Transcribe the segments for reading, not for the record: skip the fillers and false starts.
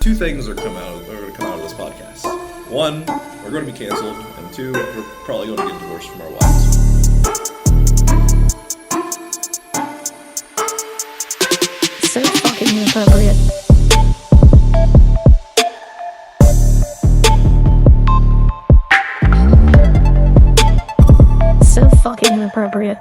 Two things are going to come out of this podcast. One, we're going to be canceled, and two, we're probably going to get divorced from our wives. So fucking inappropriate. So fucking inappropriate.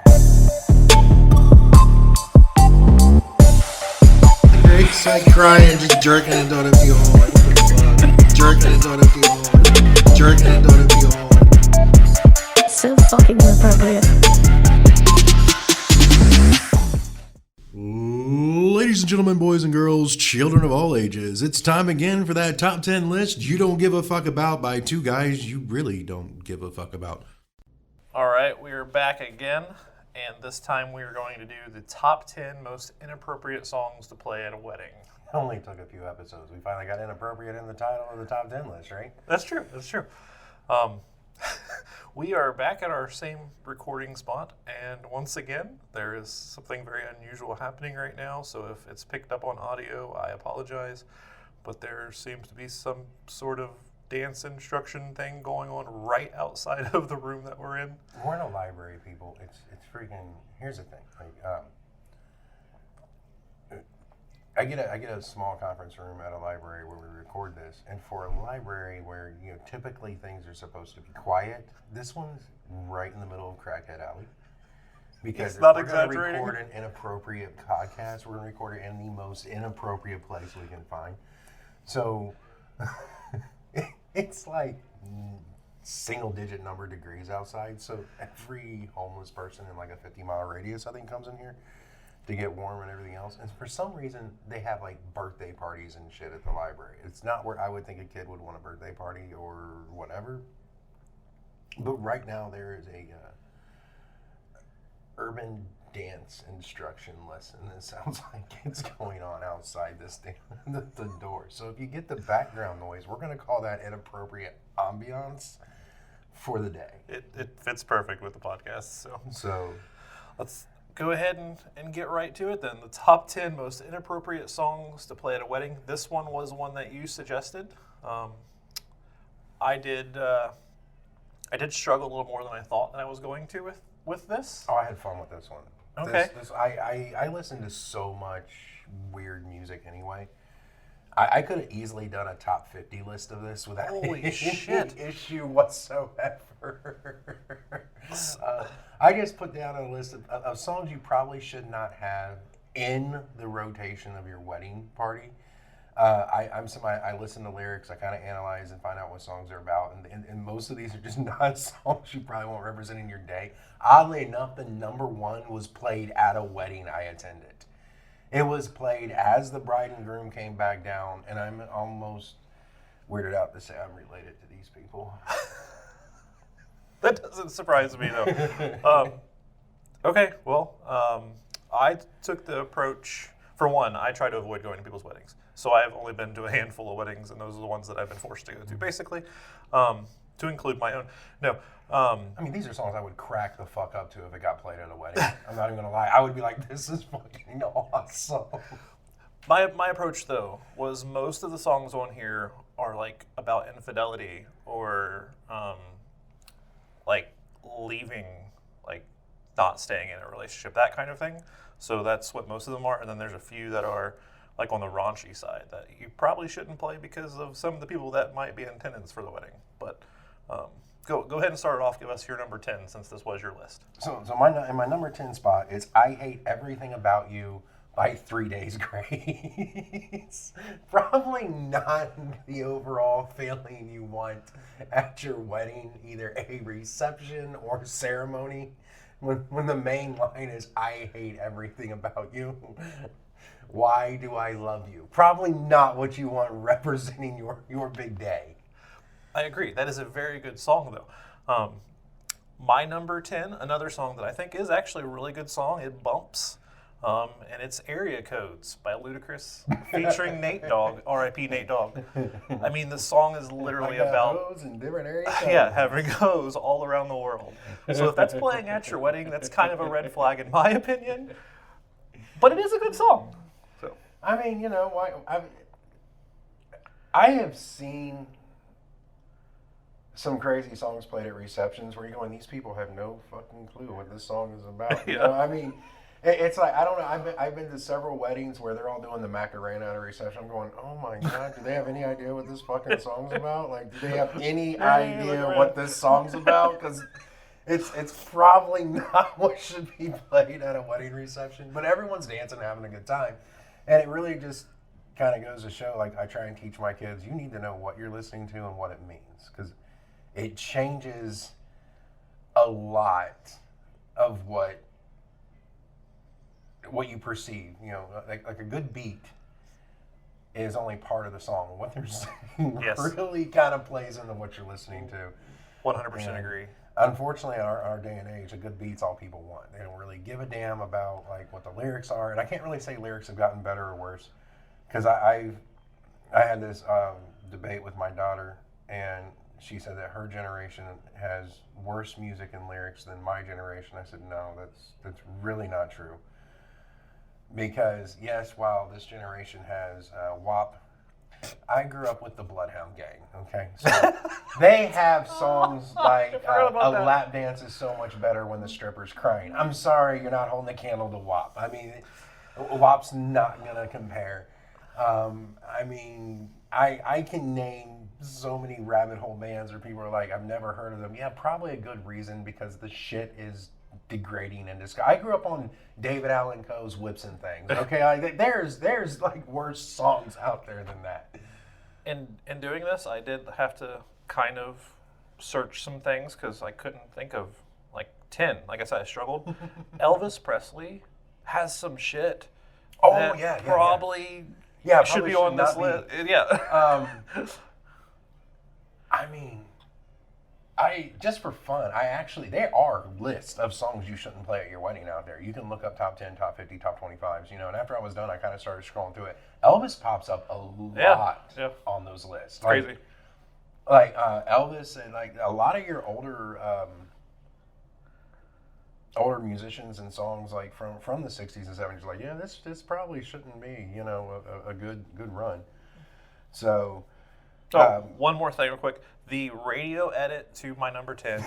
It's like crying, just jerking it on the hole. Like, what the fuck? Jerking it on the hole. Jerking it on the hole. So fucking inappropriate. Ladies and gentlemen, boys and girls, children of all ages, it's time again for that top 10 list you don't give a fuck about by two guys you really don't give a fuck about. All right, we are back again, and this time we are going to do the top 10 most inappropriate songs to play at a wedding. It only took a few episodes. We finally got inappropriate in the title of the top 10 list, right? That's true. We are back at our same recording spot, and once again, there is something very unusual happening right now, so if it's picked up on audio, I apologize, but there seems to be some sort of dance instruction thing going on right outside of the room that we're in. We're in a library, people. It's freaking. Here's the thing. I get a small conference room at a library where we record this, and for a library where typically things are supposed to be quiet, this one's right in the middle of Crackhead Alley. Because it's not if we're going to exaggerating. record an inappropriate podcast, we're going to record it in the most inappropriate place we can find. So it's like single-digit number degrees outside. So every homeless person in like a 50-mile radius, I think, comes in here to get warm and everything else. And for some reason, they have like birthday parties and shit at the library. It's not where I would think a kid would want a birthday party or whatever. But right now, there is a urban dance instruction lesson that sounds like it's going on outside this thing, the door. So if you get the background noise, we're going to call that inappropriate ambiance for the day. It fits perfect with the podcast, So let's go ahead and get right to it then. The top 10 most inappropriate songs to play at a wedding. This one was one that you suggested. I did struggle a little more than I thought that I was going to with this. I had fun with this one. Okay. I listen to so much weird music anyway. I could have easily done a top 50 list of this without Holy any shit. issue whatsoever. I just put down a list of songs you probably should not have in the rotation of your wedding party. I'm somebody, I listen to lyrics, I kind of analyze and find out what songs are about, and most of these are just not songs you probably won't represent in your day. Oddly enough, the number one was played at a wedding I attended. It was played as the bride and groom came back down, and I'm almost weirded out to say I'm related to these people. That doesn't surprise me, though. Okay, well, I took the approach, for one, I try to avoid going to people's weddings. So I've only been to a handful of weddings, and those are the ones that I've been forced to go to, basically, to include my own. No. I mean, these are songs I would crack the fuck up to if it got played at a wedding. I'm not even going to lie. I would be like, this is fucking awesome. My approach, though, was most of the songs on here are, like, about infidelity or, like, leaving, like, not staying in a relationship, that kind of thing. So that's what most of them are. And then there's a few that are, like, on the raunchy side that you probably shouldn't play because of some of the people that might be in attendance for the wedding. But go ahead and start it off. Give us your number 10 since this was your list. So in my number 10 spot is I Hate Everything About You by 3 Days Grace. Probably not the overall feeling you want at your wedding, either a reception or ceremony. When the main line is, I hate everything about you. Why do I love you? Probably not what you want representing your big day. I agree. That is a very good song, though. My number 10, another song that I think is actually a really good song. It bumps. And it's Area Codes by Ludacris featuring Nate Dogg, R.I.P. Nate Dogg. I mean, the song is literally about hoes in different areas. having hoes all around the world. So if that's playing at your wedding, that's kind of a red flag in my opinion. But it is a good song. So I mean, why? I have seen some crazy songs played at receptions where you're going, these people have no fucking clue what this song is about. You know, I mean, it's like, I don't know. I've been to several weddings where they're all doing the Macarena at a reception. I'm going, oh my God, do they have any idea what this fucking song's about? Like, do they have any idea what this song's about? Because it's probably not what should be played at a wedding reception. But everyone's dancing and having a good time. And it really just kind of goes to show, like, I try and teach my kids, you need to know what you're listening to and what it means. Because it changes a lot of what you perceive. You know, like a good beat is only part of the song. What they're saying really kind of plays into what you're listening to. 100% agree. Unfortunately, in our day and age, a good beat's all people want. They don't really give a damn about like what the lyrics are. And I can't really say lyrics have gotten better or worse, because I had this debate with my daughter, and she said that her generation has worse music and lyrics than my generation. I said, no, that's really not true. Because yes, while this generation has WAP, I grew up with the Bloodhound Gang, okay? So they have songs like a lap dance is so much better when the stripper's crying. I'm sorry, you're not holding the candle to WAP. I mean, WAP's not going to compare. I mean, I can name so many rabbit hole bands where people are like, I've never heard of them. Yeah, probably a good reason, because the shit is degrading and I grew up on David Allan Coe's Whips and Things. Okay, like, there's like worse songs out there than that. In doing this, I did have to kind of search some things because I couldn't think of like 10. Like I said, I struggled. Elvis Presley has some shit. Oh that probably should be on this list. I mean, just for fun, there are lists of songs you shouldn't play at your wedding out there. You can look up top 10, top 50, top 25s, you know, and after I was done, I kind of started scrolling through it. Elvis pops up a lot on those lists. Crazy. Like Elvis and like a lot of your older musicians and songs like from the 60s and 70s, like, yeah, this probably shouldn't be, you know, a good run. So... one more thing real quick. The radio edit to my number 10,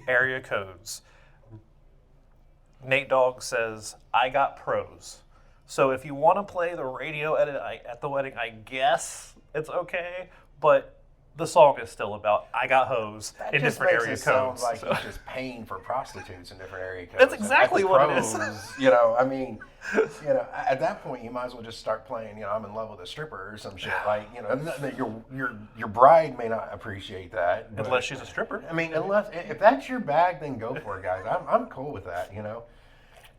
area codes. Nate Dogg says, I got pros. So if you want to play the radio edit at the wedding, I guess it's okay, but the song is still about I got hoes in different area codes. Sounds like he's just paying for prostitutes in different area codes. That's exactly what it is. You know, I mean, you know, at that point you might as well just start playing, you know, I'm in love with a stripper or some shit. Like, you know, your bride may not appreciate that. Unless she's a stripper. I mean, if that's your bag, then go for it, guys. I'm cool with that, you know.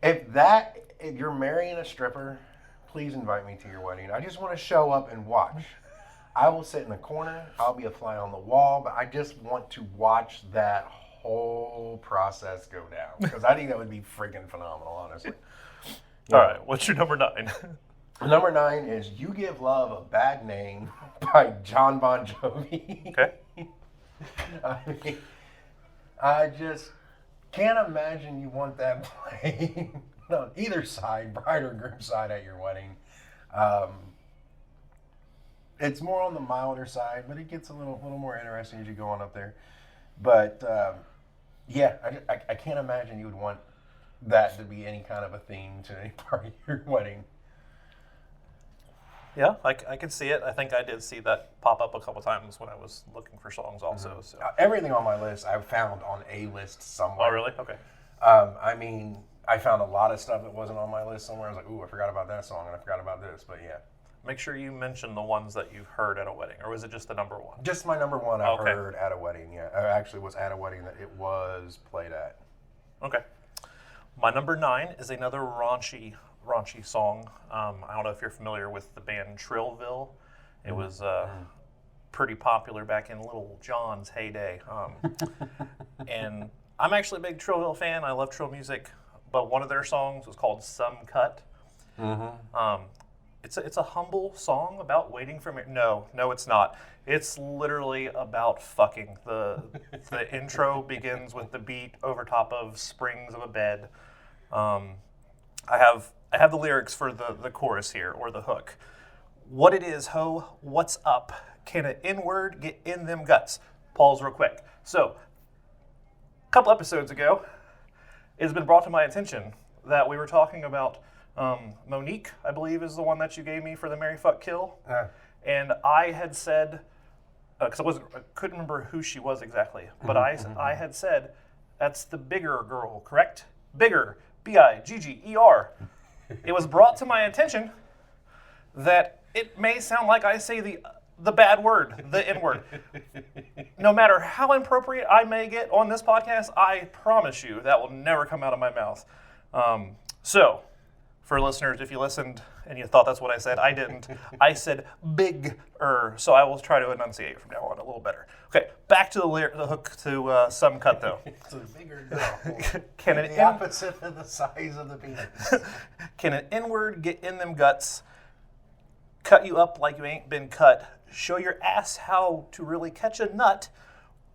If you're marrying a stripper, please invite me to your wedding. I just want to show up and watch. I will sit in the corner. I'll be a fly on the wall, but I just want to watch that whole process go down, because I think that would be freaking phenomenal, honestly. All right, what's your number 9? Number 9 is You Give Love a Bad Name by John Bon Jovi. Okay. I mean, I just can't imagine you want that playing on either side, bride or groom side, at your wedding. It's more on the milder side, but it gets a little more interesting as you go on up there. But yeah, I can't imagine you would want that to be any kind of a theme to any part of your wedding. Yeah, I can see it. I think I did see that pop up a couple times when I was looking for songs also. Mm-hmm. So everything on my list I've found on a list somewhere. Oh, really? Okay. I mean, I found a lot of stuff that wasn't on my list somewhere. I was like, ooh, I forgot about that song, and I forgot about this, but yeah. Make sure you mention the ones that you've heard at a wedding, or was it just the number 1? Just my number 1 I heard at a wedding, yeah. I actually was at a wedding that it was played at. Okay. My number 9 is another raunchy song. I don't know if you're familiar with the band Trillville. It was pretty popular back in Little John's heyday. And I'm actually a big Trillville fan. I love Trill music, but one of their songs was called Some Cut. Mm-hmm. It's a humble song about waiting for marriage. No, it's not. It's literally about fucking. The intro begins with the beat over top of Springs of a Bed. I have the lyrics for the chorus here, or the hook. What it is, ho, what's up? Can an N-word get in them guts? Pause real quick. So, a couple episodes ago, it's been brought to my attention that we were talking about Monique, I believe is the one that you gave me for the Marry Fuck Kill. And I had said, because I couldn't remember who she was exactly, but I had said, that's the bigger girl, correct? Bigger, B-I-G-G-E-R. It was brought to my attention that it may sound like I say the bad word, the N-word. No matter how inappropriate I may get on this podcast, I promise you that will never come out of my mouth. So, for listeners, if you listened and you thought that's what I said, I didn't. I said big-er, so I will try to enunciate from now on a little better. Okay, back to the hook to some cut, though. It's a bigger girl. Can The opposite of the size of the penis. Can an N-word get in them guts, cut you up like you ain't been cut, show your ass how to really catch a nut?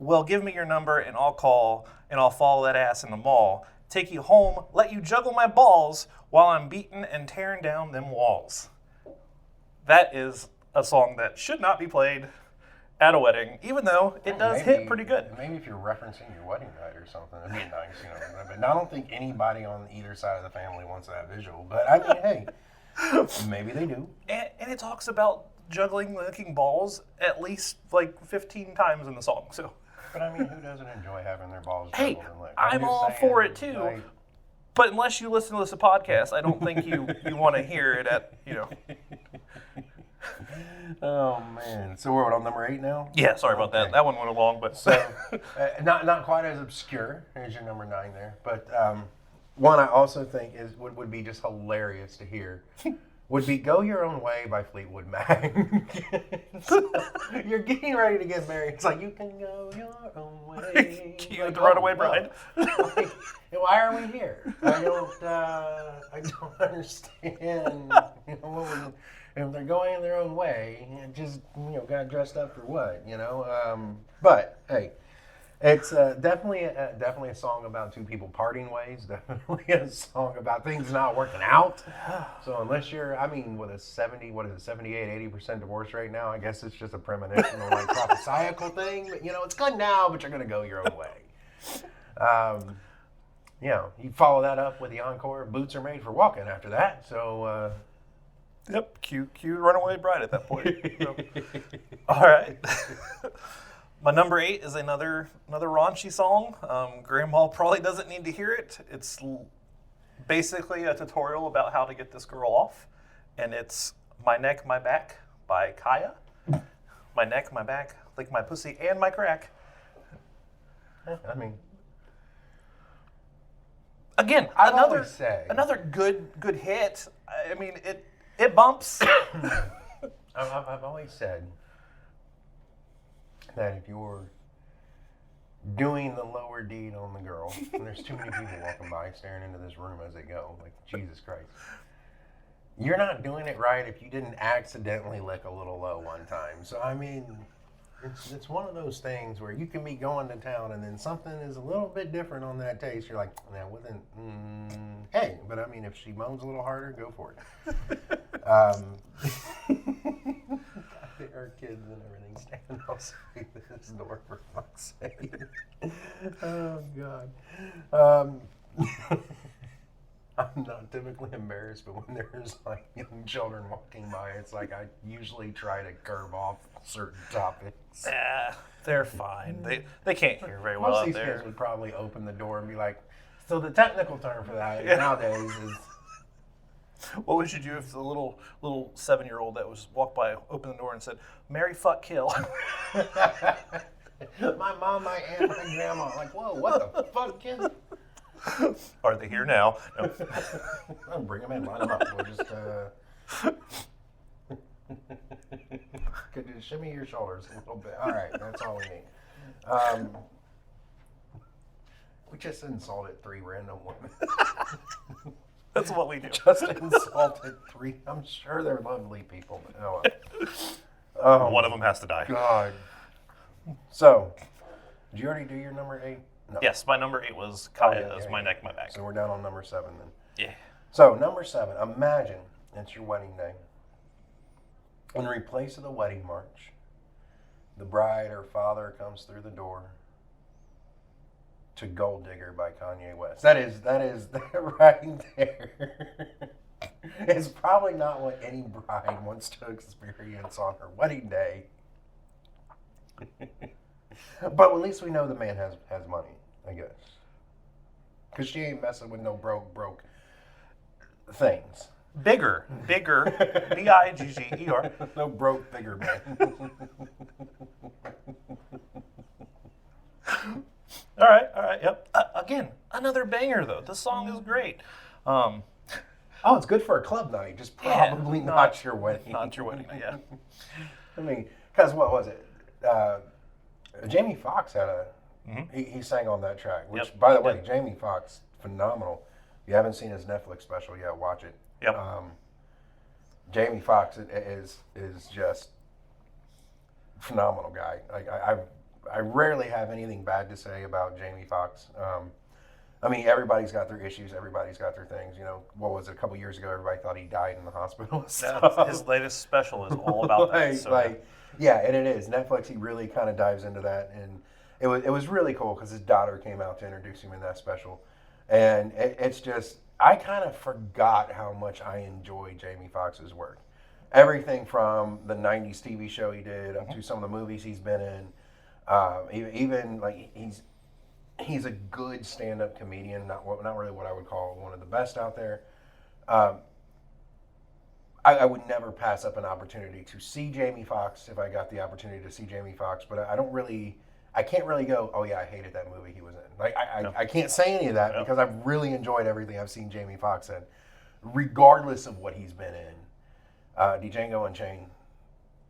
Well, give me your number and I'll call and I'll follow that ass in the mall. Take you home, let you juggle my balls while I'm beating and tearing down them walls. That is a song that should not be played at a wedding, even though it does hit pretty good. Maybe if you're referencing your wedding night or something, it'd be nice, you know. But I don't think anybody on either side of the family wants that visual. But I mean, hey, maybe they do. And it talks about juggling, licking balls at least like 15 times in the song. So, But I mean, who doesn't enjoy having their balls hey, juggled and licked? I'm just all saying, for it too. like, But unless you listen to this podcast, I don't think you want to hear it at, you know. oh man! So we're on number 8 now. Yeah, sorry about that. That one went along, but So not quite as obscure as your number 9 there, but one I also think would be just hilarious to hear. Would be "Go Your Own Way" by Fleetwood Mac. So, you're getting ready to get married. It's like, you can go your own way. Cue Like, the Runaway no. Bride. Like, why are we here? I don't understand. You know, if they're going their own way, just got dressed up for what? But hey. It's definitely a song about two people parting ways. Definitely a song about things not working out. So unless you're, with a 78-80% divorce rate now, I guess it's just a premonition or like prophesiacal thing. But it's good now, but you're gonna go your own way. You follow that up with the encore. Boots are made for walking after that. So. Yep, cue Runaway Bride at that point. So, all right. My number 8 is another raunchy song. Grandma probably doesn't need to hear it. It's basically a tutorial about how to get this girl off, and it's "My Neck, My Back" by Kaya. My neck, my back, lick my pussy and my crack. Again, another good hit. It bumps. I've always said that if you're doing the lower deed on the girl, and there's too many people walking by staring into this room as they go, like, Jesus Christ, you're not doing it right if you didn't accidentally lick a little low one time. So, it's one of those things where you can be going to town and then something is a little bit different on that taste. You're like, hey, but if she moans a little harder, go for it. There are kids and everything standing outside this door, for fuck's sake. Oh, God. I'm not typically embarrassed, but when there's like young children walking by, it's like I usually try to curve off certain topics. They're fine. They can't hear very well Most out of these there. kids would probably open the door and be like, so the technical term for that nowadays is... What would you do if the little 7-year-old that was walked by opened the door and said, "Marry, fuck, kill"? My mom, my aunt, my grandma. Like, whoa, what the fuck, kid? Are they here now? No. I'll bring them in, line them up. We'll just, could you shimmy your shoulders a little bit? All right, that's all we need. We just insulted 3 random women. That's what we do. Just insulted 3. I'm sure they're lovely people, but One of them has to die. God. So, did you already do your number 8? No. Yes, my number 8 was Kaya's "My Neck, My Back." So we're down on number 7 then. Yeah. So number 7, imagine it's your wedding day. In replace of the wedding march, the bride, her father comes through the door to Gold Digger by Kanye West. That is right there. It's probably not what any bride wants to experience on her wedding day. But at least we know the man has money, I guess. Because she ain't messing with no broke things. Bigger, Bigger. No broke bigger man. All right, yep. Again, another banger though. The song is great. Oh, it's good for a club night, just probably Yeah, not your wedding. Not your wedding, yeah. I mean, because what was it? Jamie Foxx had he sang on that track, which, Yep. by the way, Jamie Foxx, phenomenal. If you haven't seen his Netflix special yet, watch it. Yep. Jamie Foxx is just phenomenal guy. I rarely have anything bad to say about Jamie Foxx. I mean, everybody's got their issues. Everybody's got their things. You know, what was it? A couple years ago, everybody thought he died in the hospital. Yeah, his latest special is all about that. So. Yeah, and it is. Netflix, he really kind of dives into that. And it was really cool because his daughter came out to introduce him in that special. And it's just, I kind of forgot how much I enjoy Jamie Foxx's work. Everything from the 90s TV show he did up to some of the movies he's been in. Even like he's a good stand-up comedian, not really what I would call one of the best out there. I would never pass up an opportunity to see Jamie Foxx if I got the opportunity to see Jamie Foxx, but I can't really go, oh yeah, I hated that movie he was in. Like I can't say any of that because I've really enjoyed everything I've seen Jamie Foxx in, regardless of what he's been in. Django Unchained,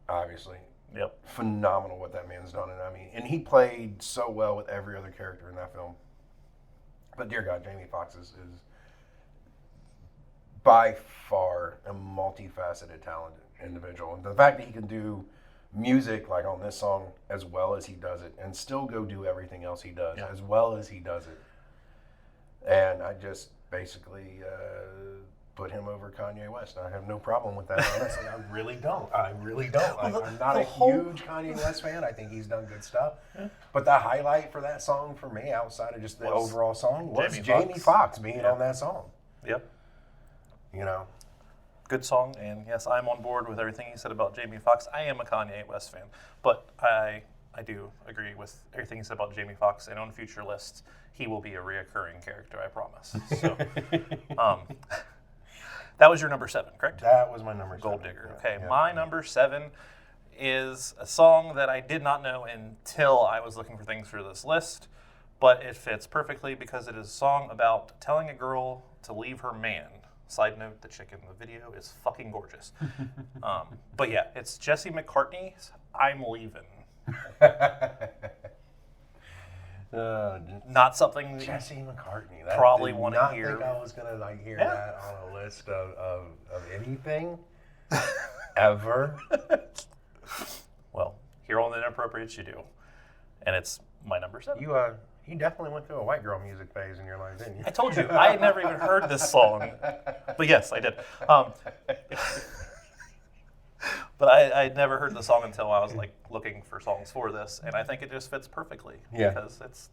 obviously. Yep. Phenomenal what that man's done. And he played so well with every other character in that film. But dear God, Jamie Foxx is by far a multifaceted, talented individual. And the fact that he can do music like on this song as well as he does it and still go do everything else he does as well as he does it. And I just basically put him over Kanye West. I have no problem with that, honestly. I really don't. I'm not a huge Kanye West fan. I think he's done good stuff. Yeah. But the highlight for that song for me, outside of just the overall song, was Jamie Foxx being on that song. Yep. You know? Good song, and yes, I'm on board with everything he said about Jamie Foxx. I am a Kanye West fan, but I do agree with everything he said about Jamie Foxx, and on future lists, he will be a reoccurring character, I promise. So, that was your number 7, correct? That was my number 7. Gold Digger. Okay, my number 7 is a song that I did not know until I was looking for things for this list, but it fits perfectly because it is a song about telling a girl to leave her man. Side note, the chick in the video is fucking gorgeous. But yeah, it's Jesse McCartney's I'm Leavin'. Not something Jesse McCartney. That probably want to hear. I think I was going to hear that on a list of anything ever. Well, here on the Inappropriates you do. And it's my number 7. You definitely went through a white girl music phase in your life, didn't you? I told you, I had never even heard this song. But yes, I did. But I had never heard the song until I was like looking for songs for this, and I think it just fits perfectly because it's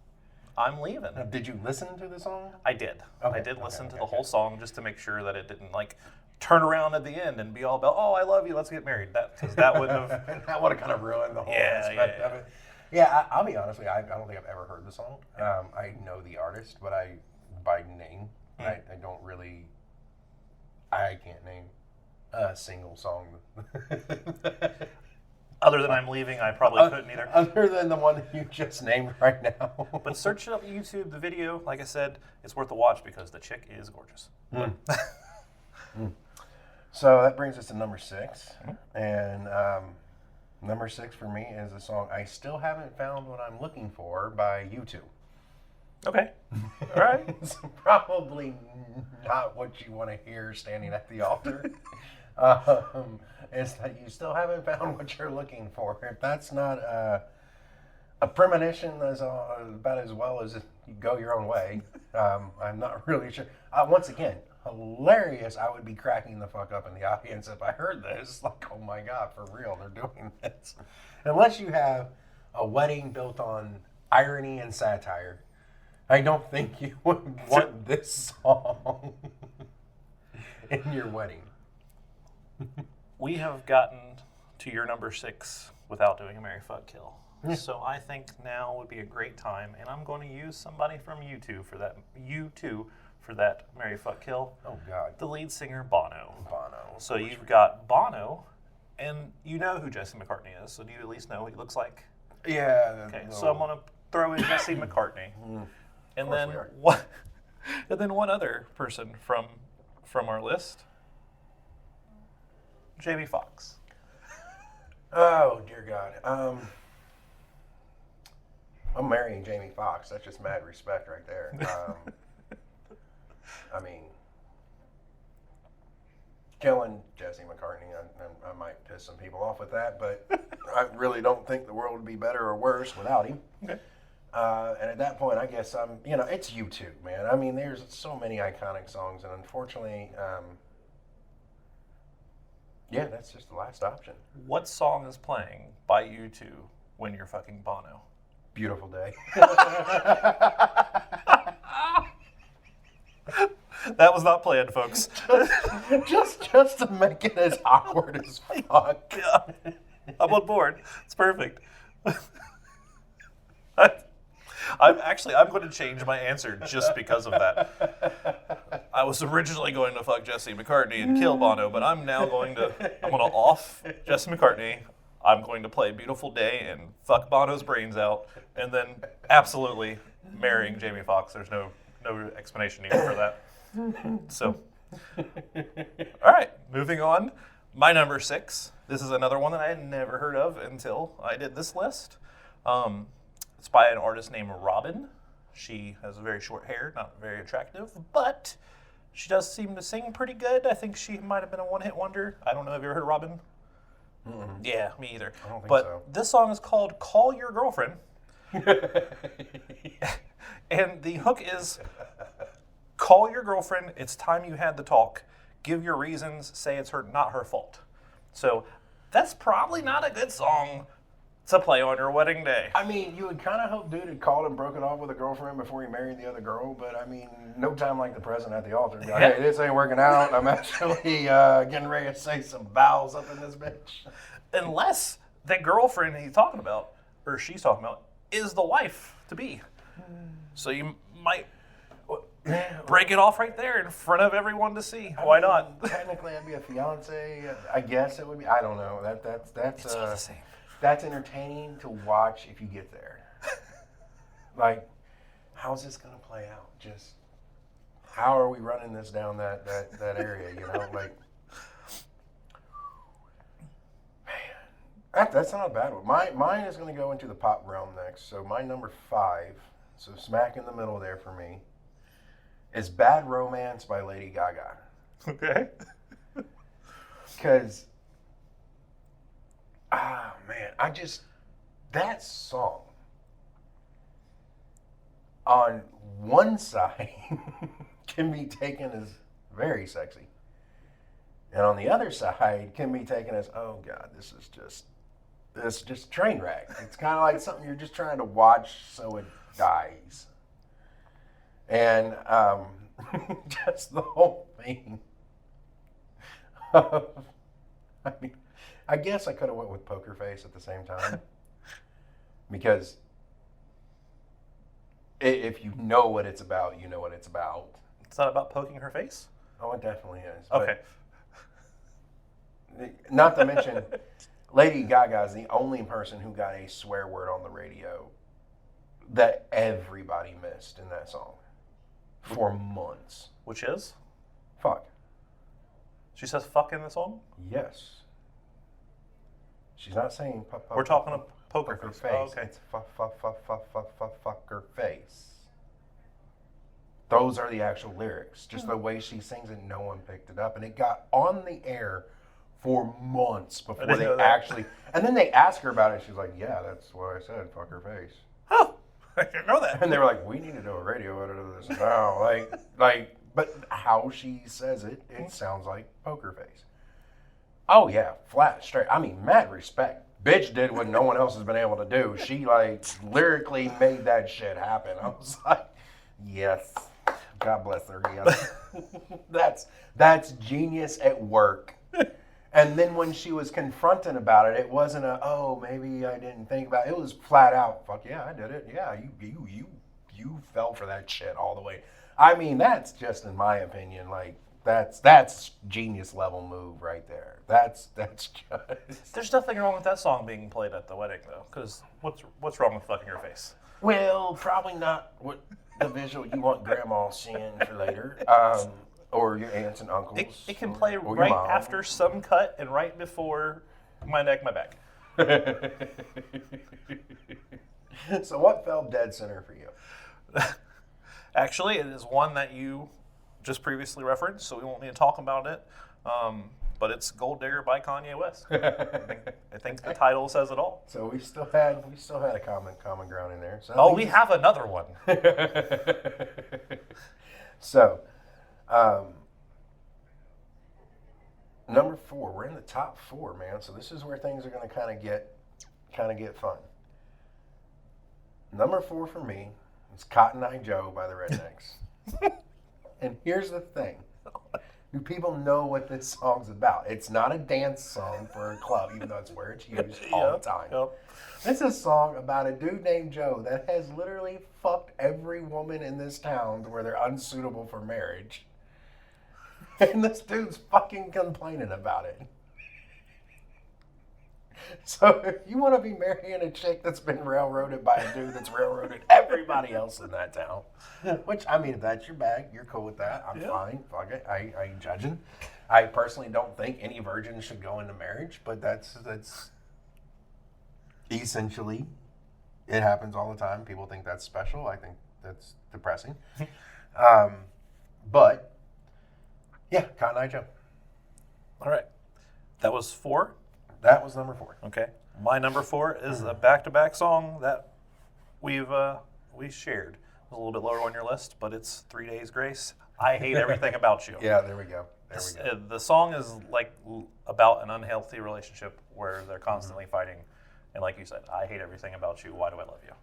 I'm Leavin'. Now, did you listen to the song? I did. Okay. I did listen to the whole song just to make sure that it didn't like turn around at the end and be all about, oh, I love you, let's get married. Because that would have that would have kind of ruined the whole aspect of it. Yeah, I'll be honest with you. I don't think I've ever heard the song. I know the artist, but by name, I don't really. I can't name a single song. Other than I'm Leaving, I probably couldn't either. Other than the one that you just named right now. But search it up on YouTube, the video. Like I said, it's worth a watch because the chick is gorgeous. So that brings us to number 6, and. Number 6 for me is a song I Still Haven't Found What I'm Looking For by U2. Okay. All right. It's probably not what you want to hear standing at the altar. It's that you still haven't found what you're looking for. If that's not a premonition as about as well as you go your own way, I'm not really sure. Once again, hilarious. I would be cracking the fuck up in the audience if I heard this. Like, oh my God, for real, they're doing this. Unless you have a wedding built on irony and satire, I don't think you would want this song in your wedding. We have gotten to your number 6 without doing a Marry, Fuck, Kill. So I think now would be a great time, and I'm going to use somebody from U2 for that. U2 for that Marry, Fuck, Kill. Oh God. The lead singer Bono. Bono. So you've got Bono, and you know who Jesse McCartney is. So do you at least know what he looks like? Yeah. Okay. So I'm going to throw in Jesse McCartney, and then we are. one other person from our list. Jamie Foxx. Oh dear God. I'm marrying Jamie Foxx. That's just mad respect right there. I mean, killing Jesse McCartney. I might piss some people off with that, but I really don't think the world would be better or worse without him. Okay. And at that point, I guess it's U2, man. I mean, there's so many iconic songs, and unfortunately, yeah, that's just the last option. What song is playing by U2 when you're fucking Bono? Beautiful Day. That was not planned, folks. just to make it as awkward as fuck. Yeah. I'm on board. It's perfect. I'm going to change my answer just because of that. I was originally going to fuck Jesse McCartney and kill Bono, but I'm going to off Jesse McCartney. I'm going to play Beautiful Day and fuck Bono's brains out, and then absolutely marrying Jamie Foxx. There's no explanation needed for that. So, all right, moving on. My number 6. This is another one that I had never heard of until I did this list. It's by an artist named Robin. She has very short hair, not very attractive, but she does seem to sing pretty good. I think she might have been a one-hit wonder. I don't know. Have you ever heard of Robin? Mm-mm. Yeah, me either. I don't think but so. This song is called Call Your Girlfriend. And the hook is, call your girlfriend, it's time you had the talk. Give your reasons, say it's not her fault. So that's probably not a good song to play on your wedding day. I mean, you would kind of hope dude had called and broken off with a girlfriend before he married the other girl, but I mean, no time like the present at the altar. Like, hey, this ain't working out. I'm actually getting ready to say some vows up in this bitch. Unless that girlfriend he's talking about, or she's talking about, is the wife to be. So you might break it off right there in front of everyone to see. Why not? Technically, I'd be a fiance. I guess it would be. I don't know. That's It's all the same. That's entertaining to watch if you get there. Like, how's this gonna play out? Just how are we running this down that area? You know, like, man, that's not a bad one. Mine is gonna go into the pop realm next. So my number 5, so smack in the middle there for me, is "Bad Romance" by Lady Gaga. Okay. Because, man, that song, on one side, can be taken as very sexy. And on the other side, can be taken as, oh God, this is just train wreck. It's kind of like something you're just trying to watch so it dies. And just the whole thing. I mean, I guess I could have went with Poker Face at the same time. Because if you know what it's about, you know what it's about. It's not about poking her face? Oh, it definitely is. Okay. Not to mention, Lady Gaga is the only person who got a swear word on the radio that everybody missed in that song for months. Which is? Fuck. She says fuck in the song? Yes. She's not saying We're talking a poker her face. face. Oh, okay. It's fuck her face. Those are the actual lyrics. Just the way she sings it, no one picked it up. And it got on the air for months before didn't they know that. actually... And then they asked her about it. She's like, yeah, that's what I said, fuck her face. Oh, I didn't know that. And they were like, we need to do a radio edit of this now. Like But how she says it, it sounds like poker face. Oh yeah, flat straight. I mean, mad respect. Bitch did what no one else has been able to do. She like lyrically made that shit happen. I was like, yes, God bless her. Yes, that's genius at work. And then when she was confronted about it, it wasn't a maybe I didn't think about it. It was flat out, fuck yeah, I did it. Yeah, you fell for that shit all the way. I mean, that's just in my opinion, like that's genius level move right there. That's just. There's nothing wrong with that song being played at the wedding though, because what's wrong with fucking her face? Well, probably not what the visual you want grandma seeing for later. Or your aunts and uncles. It can play or right your mom. after some cut and right before my neck, my back. So what fell dead center for you? Actually, it is one that you just previously referenced, so we won't need to talk about it. But it's "Gold Digger" by Kanye West. I think the title says it all. So we still had a common ground in there. So Oh, we have another one. So, number 4. We're in the top 4, man. So this is where things are going to kind of get fun. Number 4 for me is "Cotton Eye Joe" by the Rednecks. And here's the thing. Do people know what this song's about? It's not a dance song for a club, even though it's where it's used all the time. Yep. It's a song about a dude named Joe that has literally fucked every woman in this town to where they're unsuitable for marriage. And this dude's fucking complaining about it. So if you want to be marrying a chick that's been railroaded by a dude that's railroaded everybody else in that town, which, I mean, if that's your bag, you're cool with that. I'm fine. Fuck it. I ain't judging. I personally don't think any virgin should go into marriage, but that's essentially, it happens all the time. People think that's special. I think that's depressing. But, yeah, Cotton Eye Joe. All right. That was 4. That was number 4. Okay. My number 4 is a back-to-back song that we shared. It was a little bit lower on your list, but it's 3 Days Grace. I Hate Everything About You. Yeah, there we go. The song is like about an unhealthy relationship where they're constantly fighting. And like you said, I hate everything about you. Why do I love you?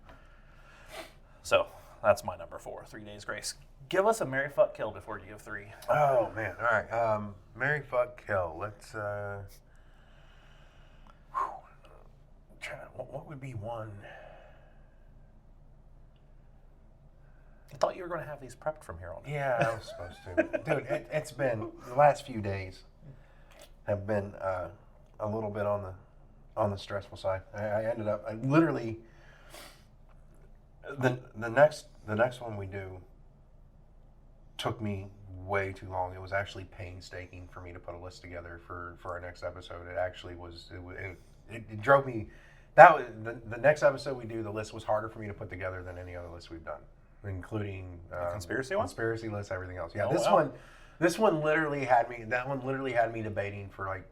So that's my number 4, 3 Days Grace. Give us a Marry, Fuck, Kill before you give 3. Oh, man. All right. Marry, Fuck, Kill. Let's... What would be one? I thought you were going to have these prepped from here on. Yeah, I was supposed to. Dude, it's been, the last few days have been a little bit on the stressful side. I ended up, I literally, the next one we do took me way too long. It was actually painstaking for me to put a list together for our next episode. It actually was, it drove me, that was, the next episode we do, the list was harder for me to put together than any other list we've done, including conspiracy one? Conspiracy list, everything else. Yeah, Oh, this one literally had me debating for like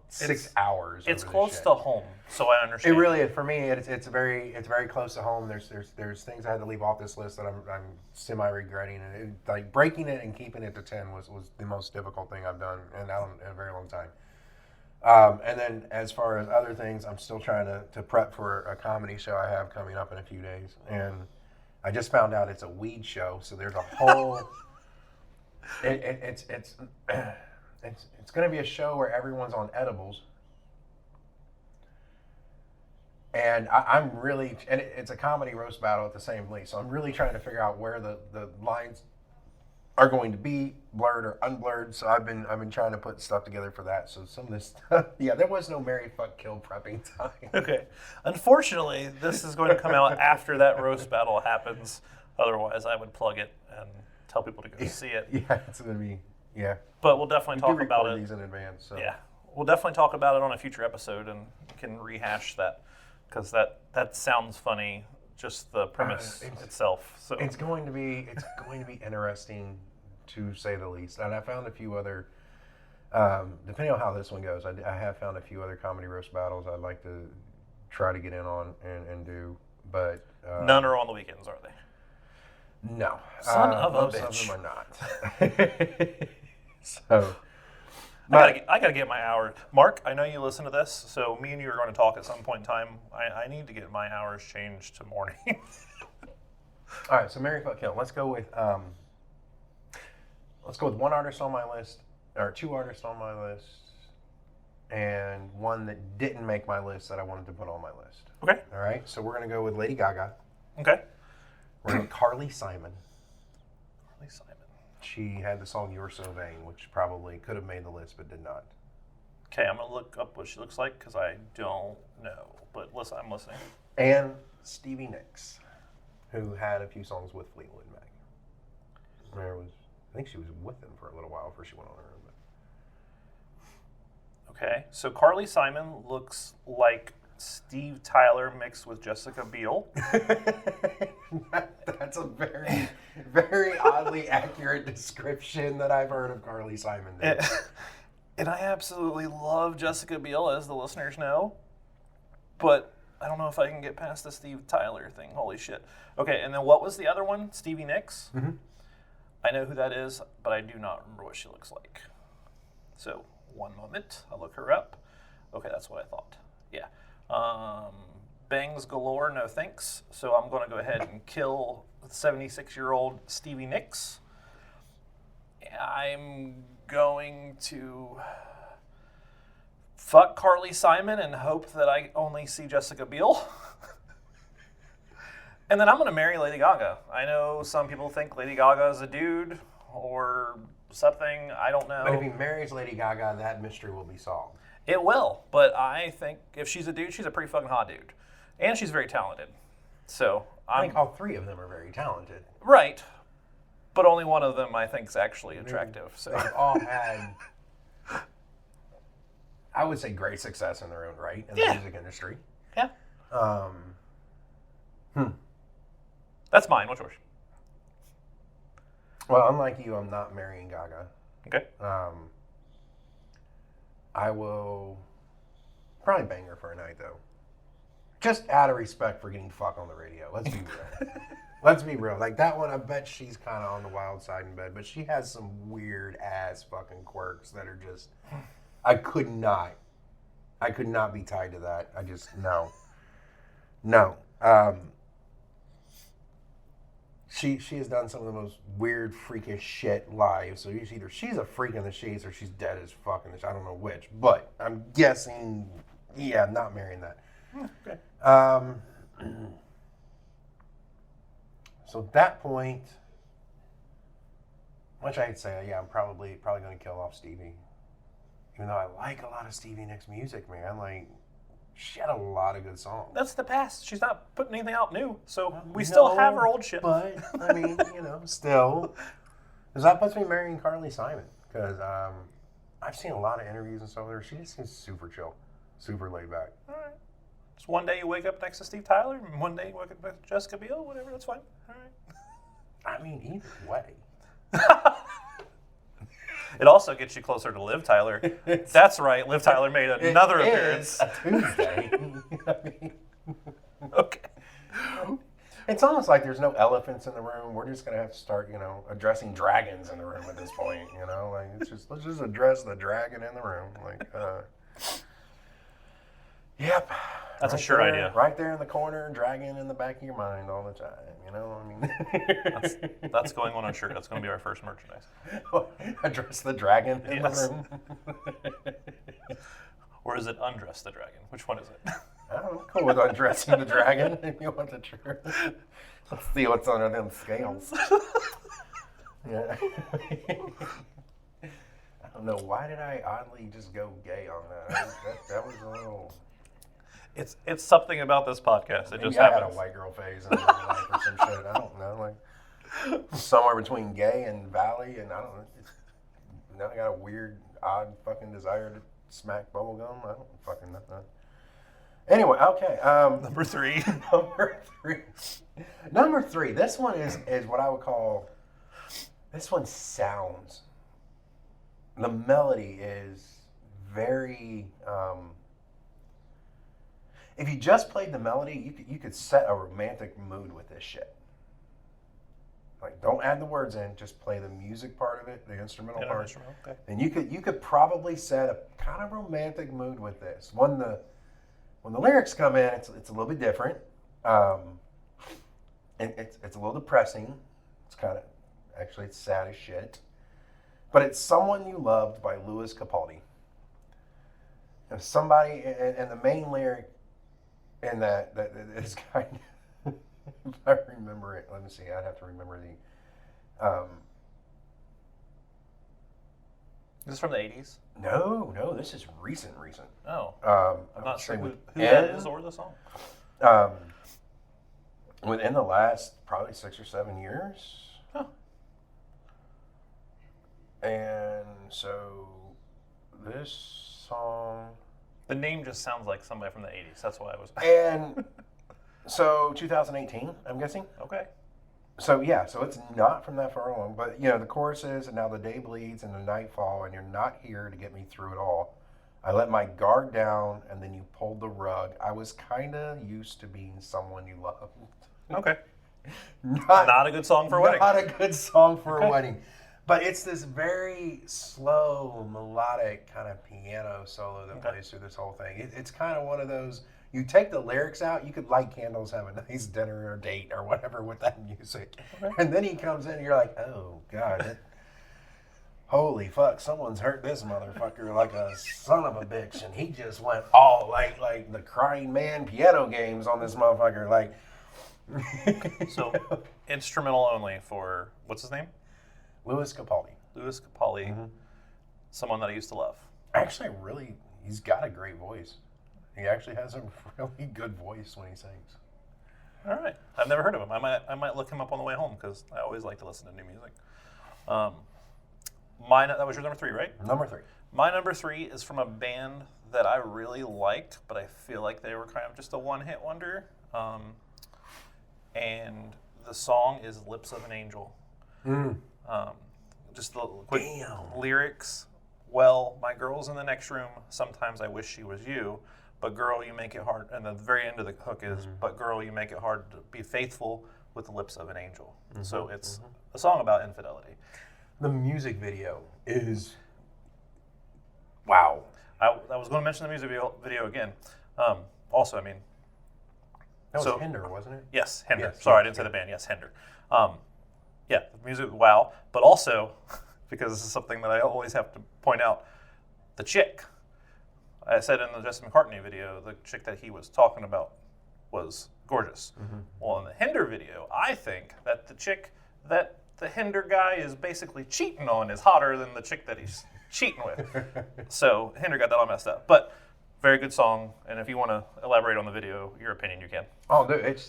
6 hours. It's over this close shit. to home, so I understand. It really is. For me, it's very close to home. There's things I had to leave off this list that I'm semi regretting, and like breaking it and keeping it to 10 was the most difficult thing I've done in a very long time. And then as far as other things, I'm still trying to prep for a comedy show I have coming up in a few days, and I just found out it's a weed show, so there's a whole. It's going to be a show where everyone's on edibles. And I'm really, and it's a comedy roast battle at the same place. So I'm really trying to figure out where the lines are going to be blurred or unblurred. So I've been trying to put stuff together for that. So some of this stuff, yeah, there was no Marry, Fuck, Kill prepping time. Okay. Unfortunately, this is going to come out after that roast battle happens. Otherwise, I would plug it and tell people to go see it. Yeah, it's going to be, yeah. But we'll definitely talk We about record it. these in advance. So. Yeah, we'll definitely talk about it on a future episode and can rehash that because that sounds funny. Just the premise itself. So it's going to be interesting to say the least. And I found a few other, depending on how this one goes, I have found a few other comedy roast battles I'd like to try to get in on and do. But none are on the weekends, are they? No. Son of a most bitch. of them are not. So, I gotta get my hours. Mark, I know you listen to this, so me and you are going to talk at some point in time. I need to get my hours changed to morning. all right, so Marry, Fuck, Kill. Let's go with one artist on my list, or two artists on my list, and one that didn't make my list that I wanted to put on my list. Okay. All right, so we're gonna go with Lady Gaga. Okay. We're going with Carly Simon. Carly Simon. She had the song "You're So Vain," which probably could have made the list but did not. Okay, I'm gonna look up what she looks like because I don't know. But listen, I'm listening. And Stevie Nicks, who had a few songs with Fleetwood Mac. I think she was with them for a little while before she went on her own. Okay, so Carly Simon looks like Steve Tyler mixed with Jessica Biel. That's a very, very oddly accurate description that I've heard of Carly Simon. And I absolutely love Jessica Biel, as the listeners know. But I don't know if I can get past the Steve Tyler thing. Holy shit. Okay, and then what was the other one? Stevie Nicks? Mm-hmm. I know who that is, but I do not remember what she looks like. So, one moment. I'll look her up. Okay, that's what I thought. Yeah. Bangs galore, no thanks. So I'm going to go ahead and kill 76-year-old Stevie Nicks. I'm going to fuck Carly Simon and hope that I only see Jessica Biel. And then I'm going to marry Lady Gaga. I know some people think Lady Gaga is a dude or something. I don't know. But if he marries Lady Gaga, that mystery will be solved. It will, but I think if she's a dude, she's a pretty fucking hot dude. And she's very talented. So I think all three of them are very talented. Right. But only one of them I think is actually attractive. So They've all had, I would say, great success in their own right in the music industry. yeah. That's mine. What's yours? Well, unlike you, I'm not marrying Gaga. Okay. I will probably bang her for a night, though. Just out of respect for getting fucked on the radio. Let's be real. Let's be real. Like, that one, I bet she's kind of on the wild side in bed, but she has some weird-ass fucking quirks that are just... I could not be tied to that. I just... No. She has done some of the most weird, freakish shit live. So either she's a freak in the sheets or she's dead as fuck in the sheets. I don't know which. But I'm guessing, yeah, I'm not marrying that. Okay. So at that point, which I'd say, yeah, I'm probably going to kill off Stevie. Even though I like a lot of Stevie Nicks music, man. Like, she had a lot of good songs. That's the past. She's not putting anything out new. So we still have her old shit. But, I mean, still. Because that puts me marrying Carly Simon. Because I've seen a lot of interviews and stuff with her. She just seems super chill, super laid back. All right. Just one day you wake up next to Steve Tyler, and one day you wake up next to Jessica Biel, whatever, that's fine. All right. I mean, either way. It also gets you closer to Liv Tyler. That's right, Liv Tyler made another appearance. A Tuesday. I mean, Okay. it's almost like there's no elephants in the room. We're just gonna have to start, addressing dragons in the room at this point. Like let's just address the dragon in the room. Like, yep. That's a right sure there, idea. Right there in the corner, dragon in the back of your mind all the time. I mean, That's going on a shirt. That's going to be our first merchandise. address the dragon in Yes. the room. Or is it undress the dragon? Which one is it? I don't know. Cool with undressing the dragon if you want the truth. Let's see what's under them scales. Yeah. I don't know. Why did I oddly just go gay on that? That was a little... It's something about this podcast. It Maybe just I had happens. a white girl phase in my life or some shit. I don't know. Like somewhere between gay and valley, and I don't know. Now I got a weird, odd fucking desire to smack bubblegum. I don't fucking know. Anyway, okay. Number 3. Number three. This one is what I would call. This one sounds. The melody is very. If you just played the melody, you could set a romantic mood with this shit. Like, don't add the words in. Just play the music part of it, the instrumental Yeah, part. instrumental, okay. And you could probably set a kind of romantic mood with this. When the lyrics come in, it's a little bit different. And it's a little depressing. It's kind of, actually, it's sad as shit. But it's Someone You Loved by Louis Capaldi. If somebody, and the main lyric in that is kind of, if I remember it, let me see, I'd have to remember the, Is this from the 80s? no, this is recent. Oh. I'm not sure who within, that is or the song. Within the last probably 6 or 7 years. Huh. And so this song. The name just sounds like somebody from the 80s. That's why I was. And so 2018, I'm guessing. Okay. So yeah, so it's not from that far along. But you know, the chorus is, and now the day bleeds and the night fall, and you're not here to get me through it all. I let my guard down, and then you pulled the rug. I was kind of used to being someone you loved. Okay. Not a good song for a wedding. Not a good song for a wedding. But it's this very slow, melodic kind of piano solo that plays through this whole thing. It's kind of one of those, you take the lyrics out, you could light candles, have a nice dinner or date or whatever with that music. Okay. And then he comes in and you're like, oh, God. Holy fuck, someone's hurt this motherfucker like a son of a bitch. And he just went all like the crying man piano games on this motherfucker. Like, So, instrumental only for, what's his name? Louis Capaldi. Louis Capaldi, someone that I used to love. Actually, really, he's got a great voice. He actually has a really good voice when he sings. All right, I've never heard of him. I might look him up on the way home because I always like to listen to new music. That was your number 3, right? Number 3. My number 3 is from a band that I really liked, but I feel like they were kind of just a one-hit wonder. And the song is "Lips of an Angel." Just the quick lyrics. Well, my girl's in the next room. Sometimes I wish she was you. But girl, you make it hard. And the very end of the hook is, but girl, you make it hard to be faithful with the lips of an angel. So it's a song about infidelity. The music video is, wow. I was going to mention the music video again. Also, I mean. That was Hinder, wasn't it? Yes, Hinder. Yes, Sorry, I didn't say the band. Yes, Hinder. Yeah, the music, wow. But also, because this is something that I always have to point out, the chick. I said in the Justin McCartney video, the chick that he was talking about was gorgeous. Well, in the Hinder video, I think that the chick that the Hinder guy is basically cheating on is hotter than the chick that he's cheating with. So Hinder got that all messed up. But very good song, and if you want to elaborate on the video, your opinion, you can. Oh, dude,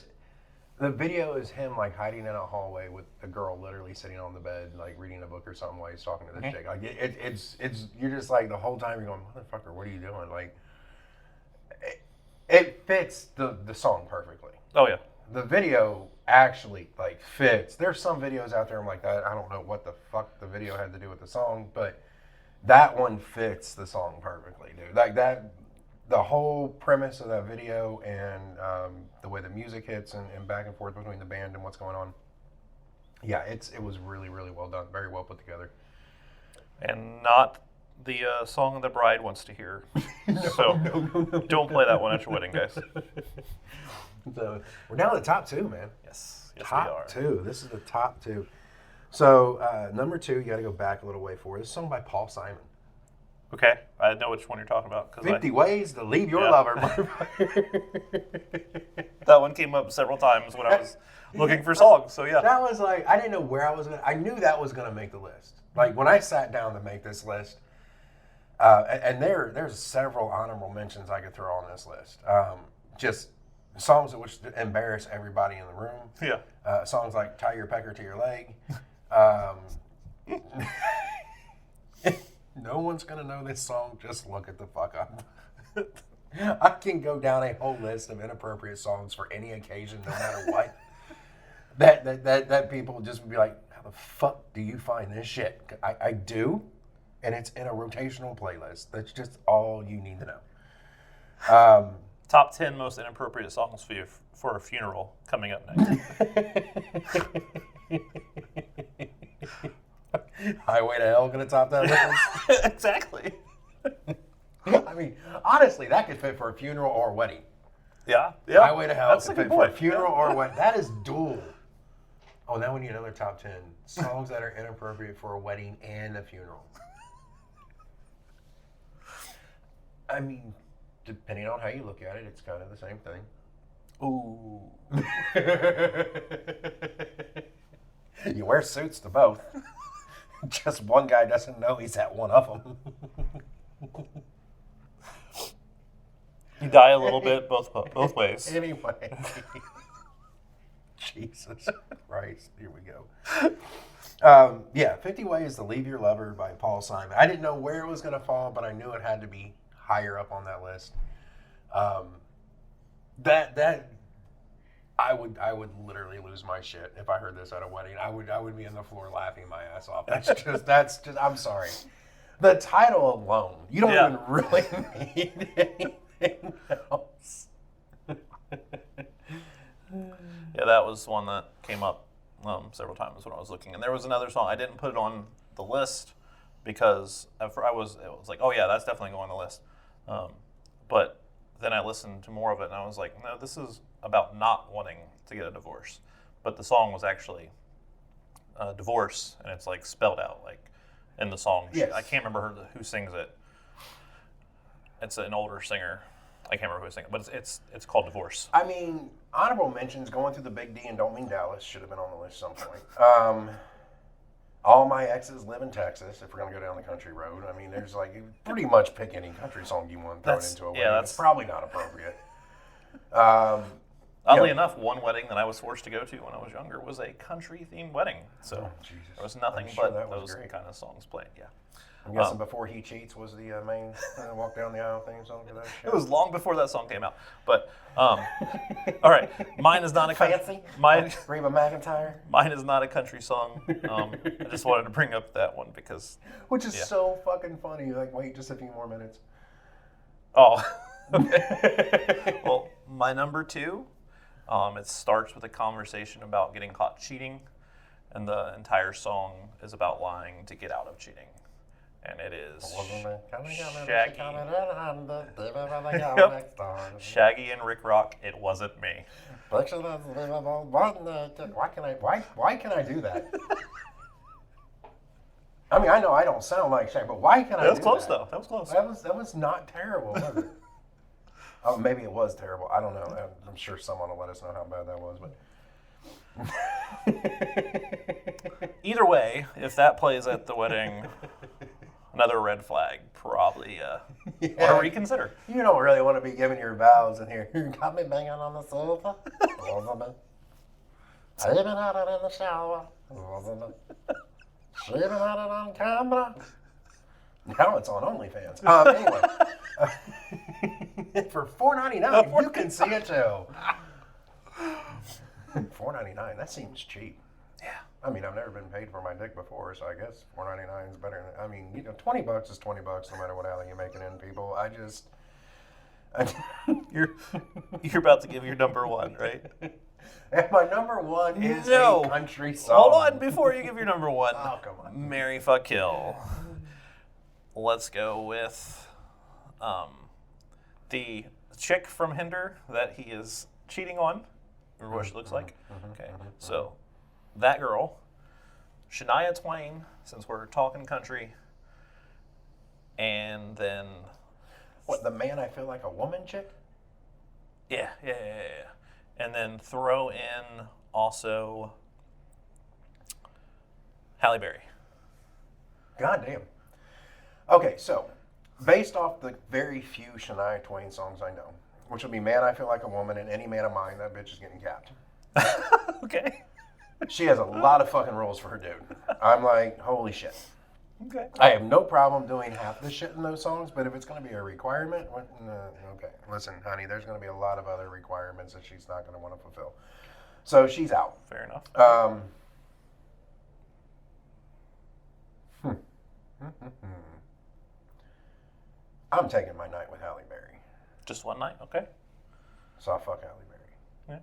the video is him like hiding in a hallway with a girl literally sitting on the bed, like reading a book or something while he's talking to this chick. Like it's you're just like the whole time you're going, motherfucker, what are you doing? Like it fits the song perfectly. Oh yeah. The video actually like fits. There's some videos out there I'm like that. I don't know what the fuck the video had to do with the song, but that one fits the song perfectly, dude. Like that. The whole premise of that video and the way the music hits and back and forth between the band and what's going on, yeah, it was really, really well done. Very well put together. And not the song the bride wants to hear. No. Don't play that one at your wedding, guys. So we're down to the top 2, man. Yes, top we are. 2. This is the top 2. So number 2, you got to go back a little way for. This is a song by Paul Simon. Okay, I know which one you're talking about. 50 Ways to Leave Your Lover. That one came up several times when I was looking for songs, so yeah. That was like, I didn't know where I was going to, I knew that was going to make the list. Like when I sat down to make this list, and there's several honorable mentions I could throw on this list. Just songs that would embarrass everybody in the room. Yeah. Songs like Tie Your Pecker to Your Leg. No one's going to know this song. Just look at the fuck up. I can go down a whole list of inappropriate songs for any occasion, no matter what. that people just would be like, how the fuck do you find this shit? I do, and it's in a rotational playlist. That's just all you need to know. Top 10 most inappropriate songs for a funeral coming up next. Highway to Hell gonna top that list? Exactly. I mean, honestly, that could fit for a funeral or a wedding. Yeah. Highway to Hell That's could a good fit for a point. funeral Yeah. or a wedding. That is dual. Oh, now we need another top 10. Songs that are inappropriate for a wedding and a funeral. I mean, depending on how you look at it, it's kind of the same thing. Ooh. You wear suits to both. Just one guy doesn't know he's at one of them. You die a little bit both ways. Anyway. Jesus Christ. Here we go. 50 Ways to Leave Your Lover by Paul Simon. I didn't know where it was going to fall, but I knew it had to be higher up on that list. I would literally lose my shit if I heard this at a wedding. I would be on the floor laughing my ass off. That's just I'm sorry. The title alone, you don't even really need anything else. Yeah, that was one that came up several times when I was looking. And there was another song. I didn't put it on the list because it was like, oh yeah, that's definitely going on the list. But then I listened to more of it and I was like, no, this is about not wanting to get a divorce. But the song was actually divorce, and it's like spelled out like in the song. Yes. I can't remember who sings it. It's an older singer. I can't remember who sang it, but it's called Divorce. I mean, honorable mentions, Going Through the Big D and Don't Mean Dallas should have been on the list at some point. All My Exes Live in Texas, if we're going to go down the country road. I mean, there's like, you pretty much pick any country song you want and throw it into a wedding. It's probably not appropriate. Oddly enough, one wedding that I was forced to go to when I was younger was a country-themed wedding. So there was nothing but those kind of songs played, yeah. I'm guessing Before He Cheats was the main Walk Down the Aisle theme song for that shit. It was long before that song came out. But, all right, mine is not a Fancy? Reba McEntire? Mine is not a country song. I just wanted to bring up that one because... Which is so fucking funny. Like, wait just a few more minutes. Oh. Well, my number 2, it starts with a conversation about getting caught cheating, and the entire song is about lying to get out of cheating. And it is Shaggy and Rick Rock, It Wasn't Me. Why can I do that? I mean, I know I don't sound like Shaggy, but why can I do that? That was close, though. That was close. That was not terrible, was it? Oh, maybe it was terrible. I don't know. I'm sure someone will let us know how bad that was, but... Either way, if that plays at the wedding, another red flag, probably want to reconsider. You don't really want to be giving your vows in here. You got me banging on the sofa. Wasn't it? I even had it in the shower. Wasn't it? She even had it on camera. Now it's on OnlyFans. Anyway, for $4.99, you can see it too. $4.99. That seems cheap. Yeah. I mean, I've never been paid for my dick before, so I guess $4.99 is better. I mean, you know, $20 is $20, no matter what alley you make it in, people. You're about to give your number 1, right? And my number 1 is a country song. Hold on, before you give your number 1. Oh, come on. Marry, fuck, kill. Let's go with the chick from Hinder that he is cheating on. Remember what she looks like? Okay, so that girl, Shania Twain, since we're talking country, and then... What, the Man I Feel Like a Woman chick? Yeah. And then throw in also Halle Berry. God damn. Okay, so, based off the very few Shania Twain songs I know, which would be Man I Feel Like a Woman and Any Man of Mine, that bitch is getting capped. Okay. She has a lot of fucking rules for her dude. I'm like, holy shit. Okay. I have no problem doing half the shit in those songs, but if it's going to be a requirement, okay. Listen, honey, there's going to be a lot of other requirements that she's not going to want to fulfill. So she's out. Fair enough. I'm taking my night with Halle Berry. Just one night? Okay. So I'll fuck Halle Berry.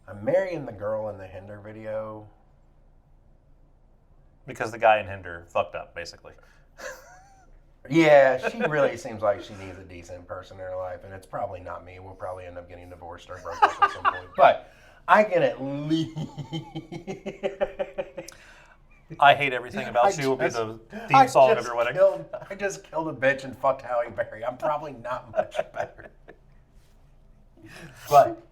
I'm marrying the girl in the Hinder video. Because the guy in Hinder fucked up, basically. Yeah, she really seems like she needs a decent person in her life, and it's probably not me. We'll probably end up getting divorced or broke up at some point. But I can at least. I Hate Everything About You will be the theme song of your wedding. I just killed a bitch and fucked Halle Berry. I'm probably not much better. But,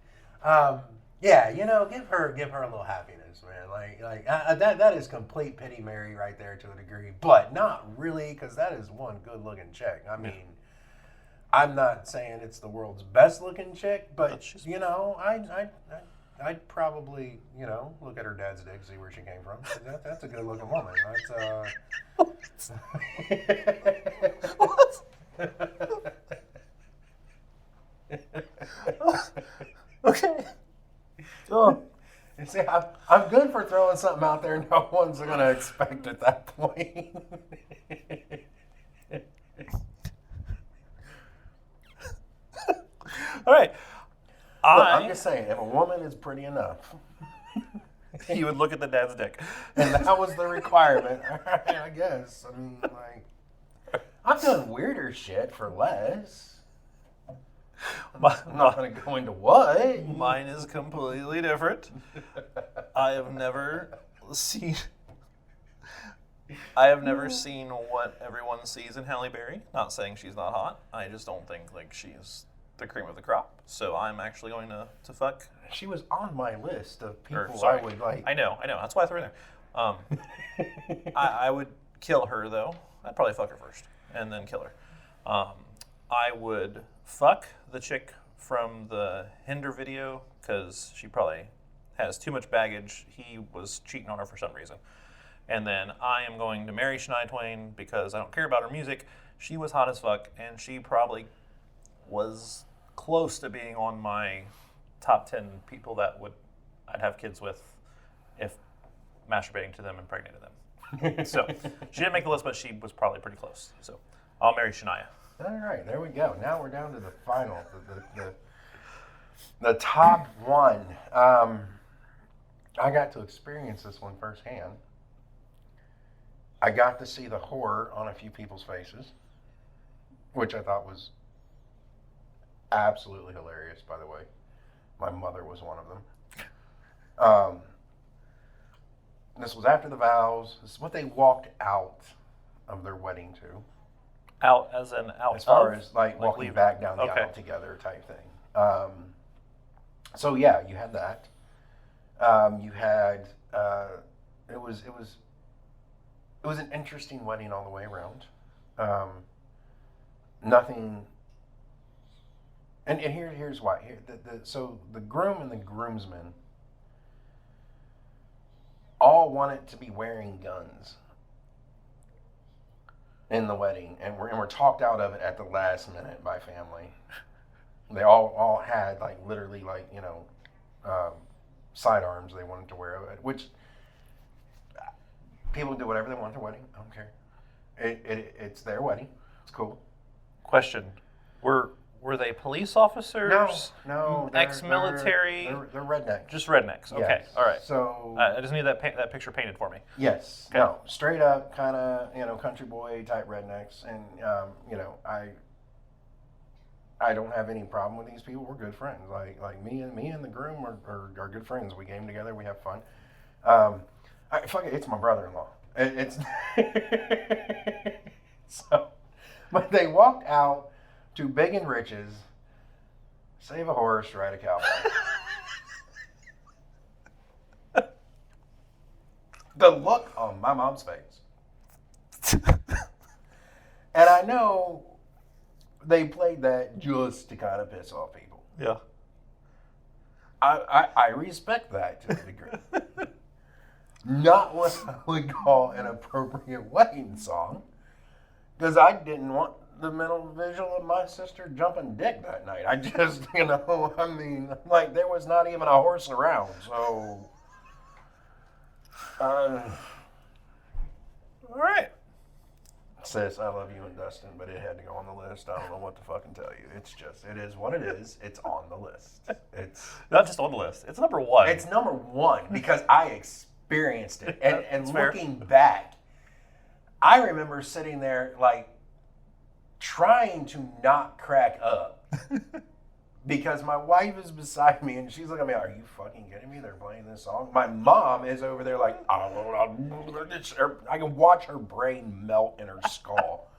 yeah, you know, give her a little happiness, man. That is complete pity Mary right there to a degree, but not really, because that is one good looking chick. I mean, I'm not saying it's the world's best looking chick, but you know, I'd probably, you know, look at her dad's dick, see where she came from. That's a good looking woman. Okay. Oh. You see, I'm good for throwing something out there no one's going to expect at that point. All right. Look, I'm just saying, if a woman is pretty enough, you would look at the dad's dick. and that was the requirement, I guess. I mean, like, I've done weirder shit for less. I'm not going to go into what. Mine is completely different. I have never seen what everyone sees in Halle Berry. Not saying she's not hot. I just don't think like she's the cream of the crop. So I'm actually going to fuck. She was on my list of people sorry. I would like. I know. That's why I threw her there. I would kill her though. I'd probably fuck her first and then kill her. I would fuck the chick from the Hinder video because she probably has too much baggage. He was cheating on her for some reason. And then I am going to marry Shania Twain because I don't care about her music. She was hot as fuck, and she probably was close to being on my top 10 people that I'd have kids with if masturbating to them impregnated them. So she didn't make the list, but she was probably pretty close. So I'll marry Shania. All right, there we go. Now we're down to the final, the top one. I got to experience this one firsthand. I got to see the horror on a few people's faces, which I thought was absolutely hilarious, by the way. My mother was one of them. This was after the vows. This is what they walked out of their wedding to. Out as an out as far of? as like walking leave- back down the okay. aisle together type thing. So yeah, you had that. You had it was an interesting wedding all the way around. Nothing. And here's why. So the groom and the groomsmen all wanted to be wearing guns in the wedding, and we're talked out of it at the last minute by family. They all had like literally like, you know, sidearms they wanted to wear, which people do whatever they want at their wedding. I don't care. It's their wedding. It's cool. Question: Were they police officers? No. Ex-military. They're rednecks. Just rednecks. Okay. Yes. All right. So I just need that picture painted for me. yes, Okay. no, straight up kind of, you know, country boy type rednecks, and you know, I don't have any problem with these people. We're good friends. Like me and the groom are good friends. We game together. We have fun. Fuck it, it's my brother-in-law. It's so, but they walked out to Big and Rich's, save a horse, ride a cowboy. The look on my mom's face. And I know they played that just to kind of piss off people. Yeah. I respect that to a degree. Not what I would call an appropriate wedding song, because I didn't want the mental visual of my sister jumping dick that night. I just, you know, I mean, like, there was not even a horse around, so. All right. Sis, I love you and Dustin, but it had to go on the list. I don't know what to fucking tell you. It's just, it is what it is. It's on the list. It's Not just on the list. It's number one. it's number one because I experienced it. And That's fair. looking back, I remember sitting there like trying to not crack up because my wife is beside me and she's looking at me, are you fucking kidding me? They're playing this song. My mom is over there like, I can watch her brain melt in her skull.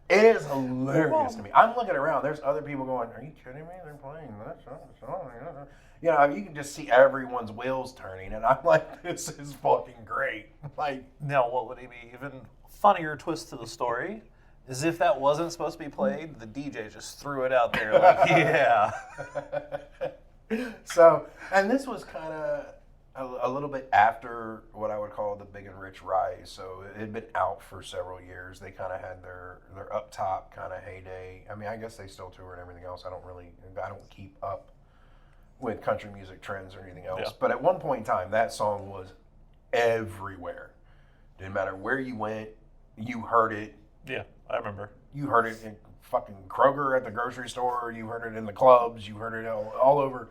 It is hilarious to me. I'm looking around. There's other people going, are you kidding me? They're playing that song. You know, you can just see everyone's wheels turning. And I'm like, this is fucking great. Like, Now, what would be even funnier twist to the story is if that wasn't supposed to be played, the DJ just threw it out there like, yeah. so, and this was kind of a little bit after what I would call the Big and Rich rise. So it had been out for several years. They kind of had their up top kind of heyday. I mean, I guess they still tour and everything else. I don't keep up with country music trends or anything else. Yeah. But at one point in time, that song was everywhere. Didn't matter where you went, you heard it. Yeah, I remember. You heard it in fucking Kroger at the grocery store. You heard it in the clubs. You heard it all over.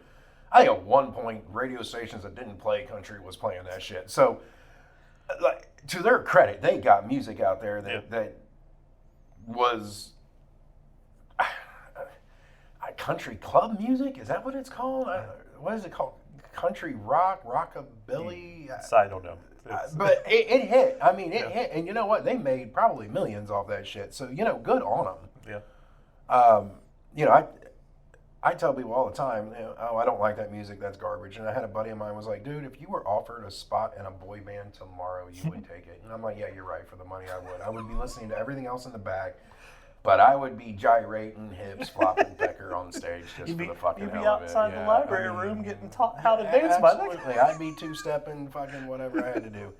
I think at one point, radio stations that didn't play country was playing that shit. So, like, to their credit, they got music out there that was country club music. Is that what it's called? What is it called? Country rock, rockabilly. I don't know. But it hit. I mean, it hit. And you know what? They made probably millions off that shit. So, you know, good on them. Yeah. You know, I tell people all the time, you know, oh, I don't like that music. That's garbage. And I had a buddy of mine was like, dude, if you were offered a spot in a boy band tomorrow, you would take it. And I'm like, yeah, you're right. For the money, I would. I would be listening to everything else in the back. But I would be gyrating, hips, flopping pecker on stage just for the fucking You'd be hell of it. outside the Yeah, library I mean, room getting taught how to dance by the absolutely. I'd be two-stepping, fucking whatever I had to do.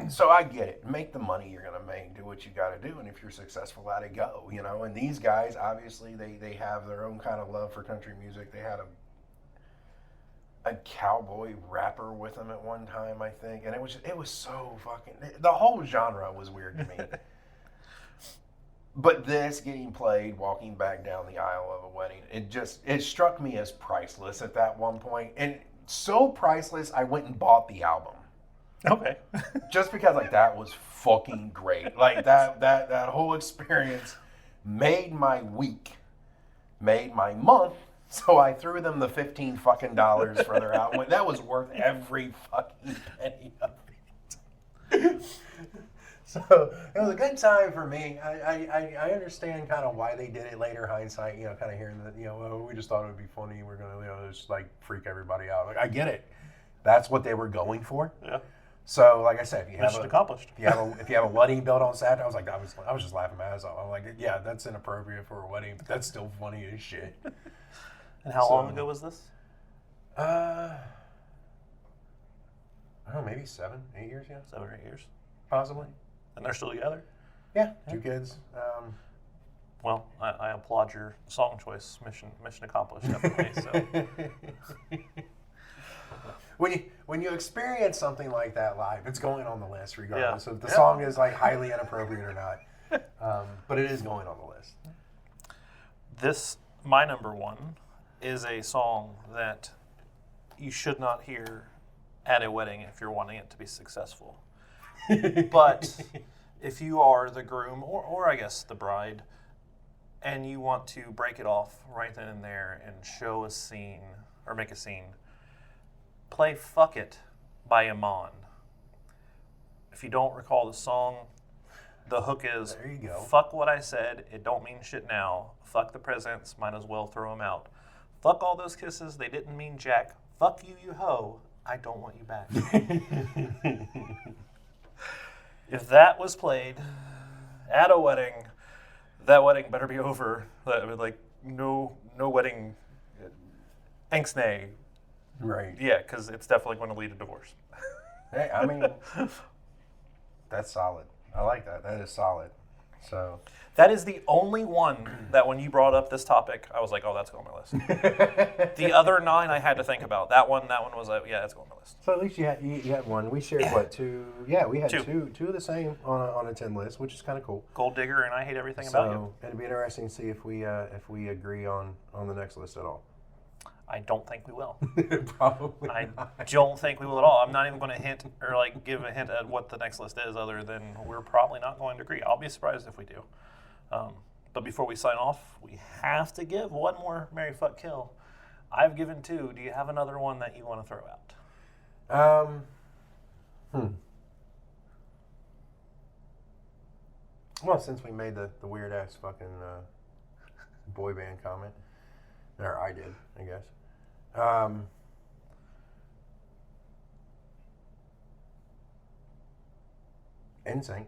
So I get it. Make the money you're gonna make. Do what you got to do, and if you're successful at it, go. You know. And these guys, obviously, they have their own kind of love for country music. They had a cowboy rapper with them at one time, I think, and it was so fucking. The whole genre was weird to me. But this getting played, walking back down the aisle of a wedding, it struck me as priceless at that one point, and so priceless, I went and bought the album. Okay. Just because like that was fucking great. Like that whole experience made my week, made my month. So I threw them the $15 fucking for their album. That was worth every fucking penny of it. So it was a good time for me. I understand kind of why they did it later, hindsight, you know, kind of hearing that, you know, oh, we just thought it would be funny. We're going to, you know, just like freak everybody out. Like, I get it. That's what they were going for. Yeah. So, like I said, if you have Mission accomplished. if you have a wedding built on Saturday, I was just laughing my ass off. I'm like, yeah, that's inappropriate for a wedding, but that's still funny as shit. And how long ago was this? I don't know, maybe 7, 8 years, yeah, 7 or 8 years. possibly. And they're still together? Yeah, 2 kids. Well, I applaud your song choice. Mission accomplished, definitely. So. When you experience something like that live, it's going on the list regardless Yeah. if the song is like highly inappropriate or not. But it is going on the list. My number one, is a song that you should not hear at a wedding if you're wanting it to be successful. But if you are the groom, or I guess the bride, and you want to break it off right then and there and show a scene, or make a scene, play Fuck It by Iman. If you don't recall the song, the hook is, there you go. Fuck what I said, it don't mean shit now. Fuck the presents, might as well throw them out. Fuck all those kisses, they didn't mean jack. Fuck you, you hoe, I don't want you back. If that was played at a wedding, that wedding better be over. Like, no wedding angst-nay. Right. Yeah, because it's definitely going to lead to divorce. Hey, I mean, that's solid. I like that. That is solid. So That is the only one that when you brought up this topic, I was like, oh, that's going on my list. The other 9 I had to think about. That one was like, yeah, that's going on my list. So at least you had one. We shared what, 2? Yeah, we had Two. two of the same on a 10 list, which is kind of cool. Gold Digger and I Hate Everything About You. So it'd be interesting to see if we agree on the next list at all. I don't think we will. Probably. I don't think we will at all. I'm not even going to hint or like give a hint at what the next list is, other than we're probably not going to agree. I'll be surprised if we do. But before we sign off, we have to give one more Marry Fuck Kill. I've given 2. Do you have another one that you want to throw out? Well, since we made the weird ass fucking boy band comment, or I did, I guess. NSYNC.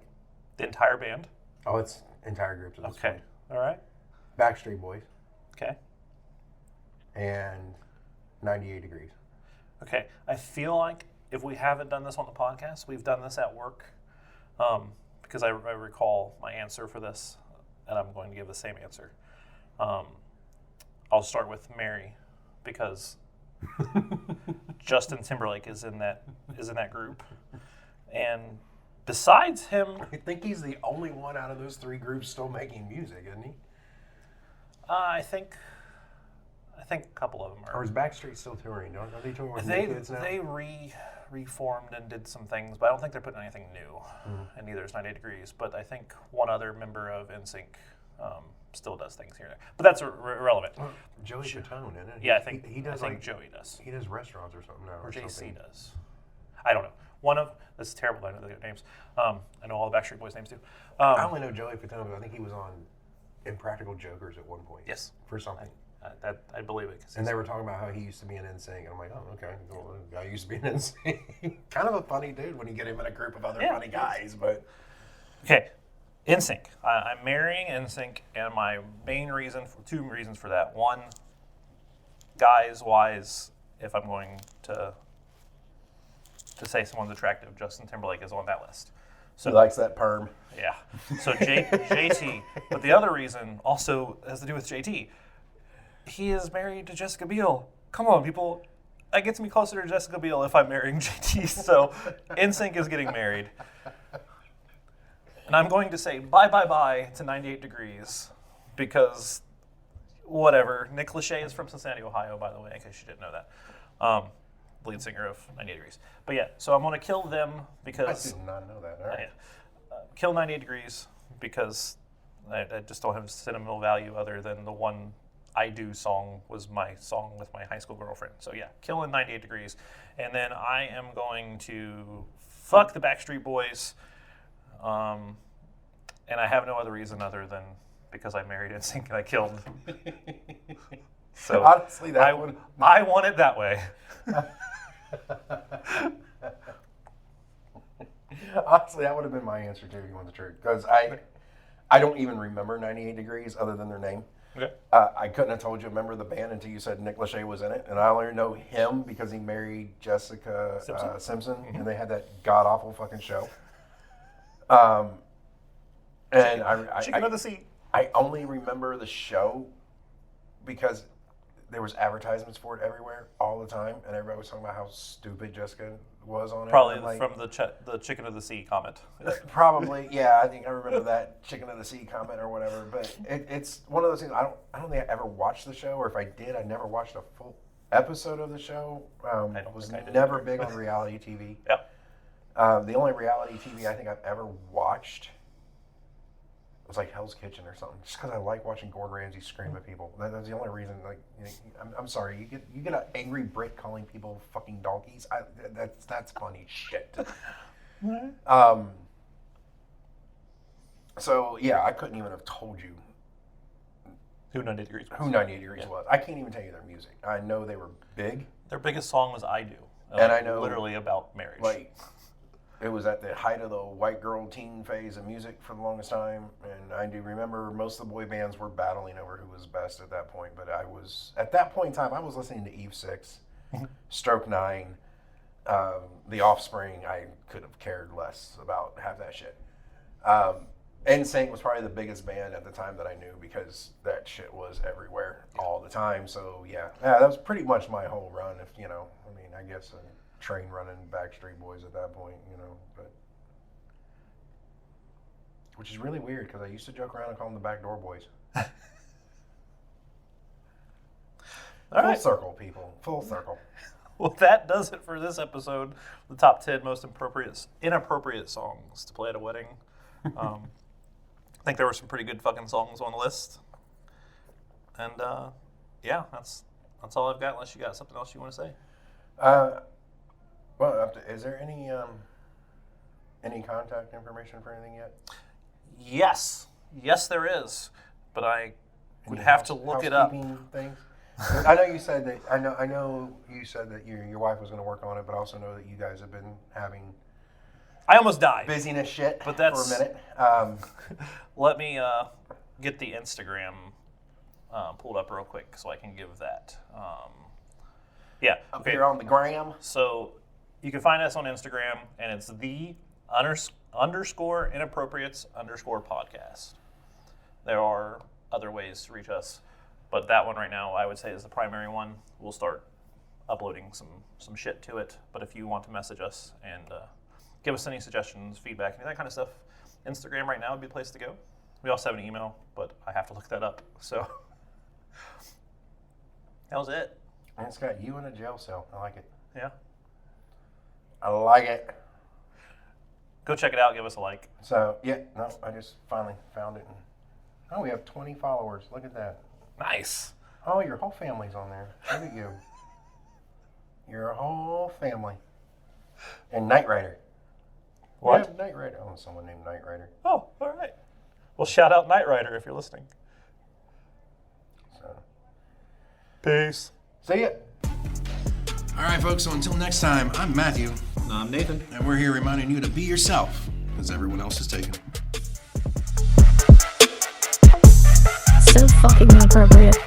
The entire band. Oh, it's entire groups at this Okay. point. All right. Backstreet Boys Okay. and 98 Degrees. Okay. I feel like if we haven't done this on the podcast, we've done this at work, because I recall my answer for this, and I'm going to give the same answer. I'll start with Mary, because Justin Timberlake is in that group, and besides him, I think he's the only one out of those 3 groups still making music, isn't he? I think a couple of them are. Or is Backstreet still touring? Are they touring with They New Kids now? they reformed and did some things, but I don't think they're putting anything new. And neither is 98 Degrees. But I think one other member of NSYNC still does things here and there. But that's irrelevant. Joey Fatone, isn't it? Yeah, I think he does. I think like, Joey does, He does restaurants or something now, or JC something. does. I don't know. This is terrible. I know the names. I know all the Backstreet Boys names too. I only know Joey Fatone, but I think he was on Impractical Jokers at one point. Yes, For something. that I believe it. 'Cause And they were talking about how he used to be in NSYNC, and I'm like, oh, okay. Well, the guy used to be in NSYNC. Kind of a funny dude when you get him in a group of other Yeah. funny guys, but Okay, NSYNC. I'm marrying NSYNC, and my main reason, 2 reasons for that. One, guys-wise, if I'm going to say someone's attractive, Justin Timberlake is on that list. he likes that perm. Yeah. So JT. But the other reason also has to do with JT. He is married to Jessica Biel. Come on, people. That gets me closer to Jessica Biel if I'm marrying JT. So NSYNC is getting married. And I'm going to say bye to 98 Degrees, because whatever. Nick Lachey is from Cincinnati, Ohio, by the way, in case you didn't know that. Lead singer of 98 Degrees. But yeah, so I'm going to kill them I because... did not know that. All right. kill 98 Degrees because I just don't have sentimental value other than the one I Do song was my song with my high school girlfriend. So yeah, killing 98 Degrees. And then I am going to fuck the Backstreet Boys. And I have no other reason other than because I married NSYNC and I killed. So Honestly, that one. I want it that way. Honestly, that would have been my answer too, if you want the truth. Because I don't even remember 98 Degrees other than their name. Okay. I couldn't have told you a member of the band until you said Nick Lachey was in it. And I only know him because he married Jessica Simpson. And they had that god-awful fucking show. And Chicken of the Sea. I only remember the show because there was advertisements for it everywhere all the time, and everybody was talking about how stupid Jessica was on it. Probably And, like, from the Chicken of the Sea comment. probably, yeah. I think I remember that Chicken of the Sea comment or whatever. But it's one of those things. I don't think I ever watched the show, or if I did, I never watched a full episode of the show. I don't was think I did never either. big on reality TV. Yeah. The only reality TV I think I've ever watched was like Hell's Kitchen or something, just because I like watching Gordon Ramsay scream at people. That's the only reason. Like, you know, I'm sorry, you get an angry Brit calling people fucking donkeys. That's funny shit. So yeah, I couldn't even have told you Who 98 Degrees was. who 98 Degrees was. I can't even tell you their music. I know they were big. Their biggest song was I Do. And I know- literally about marriage. Like, it was at the height of the white girl teen phase of music for the longest time, and I do remember most of the boy bands were battling over who was best at that point. But at that point in time, I was listening to Eve 6, Stroke 9, The Offspring. I could have cared less about half that shit. NSYNC was probably the biggest band at the time that I knew because that shit was everywhere all the time. So yeah, that was pretty much my whole run. If I mean, I guess a train running Backstreet Boys at that point, but which is really weird because I used to joke around and call them the Backdoor Boys. Full circle, people. Full circle. Well, that does it for this episode. The top 10 most inappropriate songs to play at a wedding. I think there were some pretty good fucking songs on the list. And yeah, that's all I've got. Unless you got something else you want to say. Well, is there any contact information for anything yet? Yes, there is, but I would have to look it up. Things? I know you said that. I know you said that your wife was going to work on it, but I also know that you guys have been having. I almost died. Busyness shit. But that's for a minute. Let me get the Instagram pulled up real quick so I can give that. Yeah. Up here on the gram. So you can find us on Instagram, and it's the _ Inappropriates _ podcast. There are other ways to reach us, but that one right now I would say is the primary one. We'll start uploading some shit to it, but if you want to message us and give us any suggestions, feedback, any of that kind of stuff, Instagram right now would be the place to go. We also have an email, but I have to look that up. So that was it. And it's got you in a jail cell. I like it. Yeah. I like it. Go check it out. Give us a like. So, yeah, no, I just finally found it. We have 20 followers. Look at that. Nice. Oh, your whole family's on there. Look at you. Your whole family. And Knight Rider. What? Yeah, Knight Rider. Oh, someone named Knight Rider. Oh, all right. Well, shout out Knight Rider if you're listening. So, peace. see ya. All right, folks, so until next time, I'm Matthew. I'm Nathan. And we're here reminding you to be yourself, because everyone else is taken. So fucking inappropriate.